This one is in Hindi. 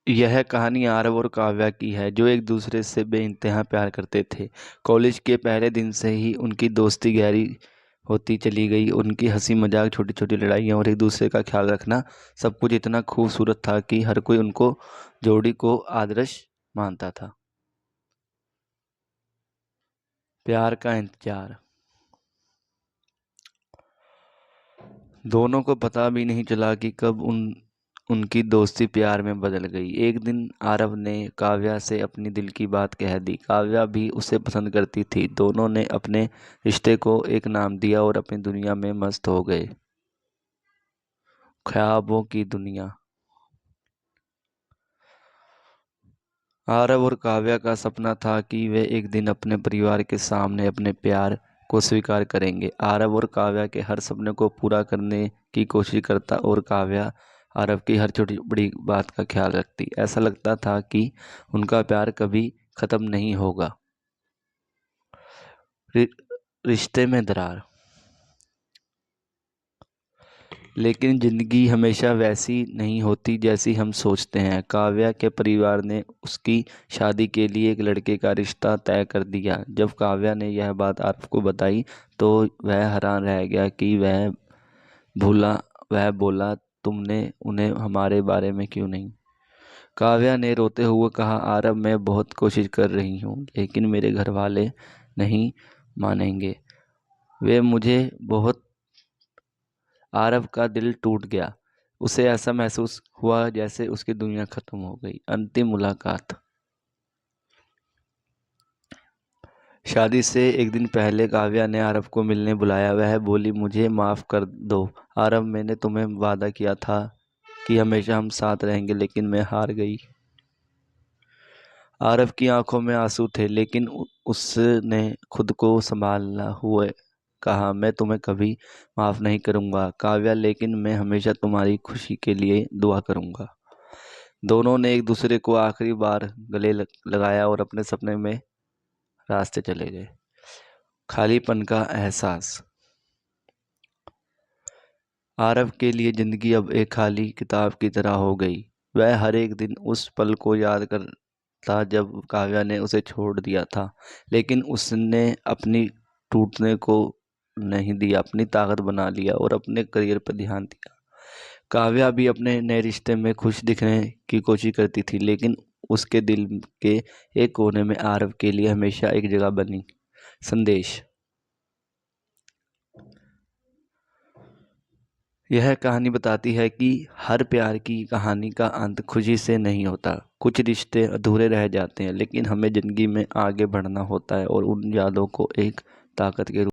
यह कहानी आरव और काव्या की है, जो एक दूसरे से बेइंतहा प्यार करते थे। कॉलेज के पहले दिन से ही उनकी दोस्ती गहरी होती चली गई। उनकी हंसी मजाक, छोटी छोटी लड़ाइयाँ और एक दूसरे का ख्याल रखना, सब कुछ इतना खूबसूरत था कि हर कोई उनको जोड़ी को आदर्श मानता था। प्यार का इंतजार। दोनों को पता भी नहीं चला कि कब उनकी दोस्ती प्यार में बदल गई। एक दिन आरव ने काव्या से अपनी दिल की बात कह दी। काव्या भी उसे पसंद करती थी। दोनों ने अपने रिश्ते को एक नाम दिया और अपनी दुनिया में मस्त हो गए। ख्वाबों की दुनिया। आरव और काव्या का सपना था कि वे एक दिन अपने परिवार के सामने अपने प्यार को स्वीकार करेंगे। आरव और काव्या के हर सपने को पूरा करने की कोशिश करता और काव्या आरव की हर छोटी बड़ी बात का ख्याल रखती। ऐसा लगता था कि उनका प्यार कभी खत्म नहीं होगा। रि, रिश्ते में दरार। लेकिन जिंदगी हमेशा वैसी नहीं होती जैसी हम सोचते हैं। काव्या के परिवार ने उसकी शादी के लिए एक लड़के का रिश्ता तय कर दिया। जब काव्या ने यह बात आरव को बताई तो वह हैरान रह गया कि वह बोला, तुमने उन्हें हमारे बारे में क्यों नहीं? काव्या ने रोते हुए कहा, आरव, मैं बहुत कोशिश कर रही हूँ, लेकिन मेरे घर वाले नहीं मानेंगे। वे मुझे बहुत आरव का दिल टूट गया। उसे ऐसा महसूस हुआ जैसे उसकी दुनिया खत्म हो गई। अंतिम मुलाकात। शादी से एक दिन पहले काव्या ने आरव को मिलने बुलाया। वह बोली, मुझे माफ कर दो आरव, मैंने तुम्हें वादा किया था कि हमेशा हम साथ रहेंगे, लेकिन मैं हार गई। आरव की आंखों में आंसू थे, लेकिन उसने खुद को संभाला हुए कहा, मैं तुम्हें कभी माफ नहीं करूंगा काव्या, लेकिन मैं हमेशा तुम्हारी खुशी के लिए दुआ करूंगा। दोनों ने एक दूसरे को आखिरी बार गले लगाया और अपने सपने में रास्ते चले गए। खालीपन का एहसास। आरव के लिए जिंदगी अब एक खाली किताब की तरह हो गई। वह हर एक दिन उस पल को याद करता जब काव्या ने उसे छोड़ दिया था, लेकिन उसने अपनी टूटने को नहीं दिया, अपनी ताकत बना लिया और अपने करियर पर ध्यान दिया। काव्या भी अपने नए रिश्ते में खुश दिखने की कोशिश करती थी, लेकिन उसके दिल के एक कोने में आरव के लिए हमेशा एक जगह बनी। संदेश। यह कहानी बताती है कि हर प्यार की कहानी का अंत खुशी से नहीं होता। कुछ रिश्ते अधूरे रह जाते हैं, लेकिन हमें जिंदगी में आगे बढ़ना होता है और उन यादों को एक ताकत के रूप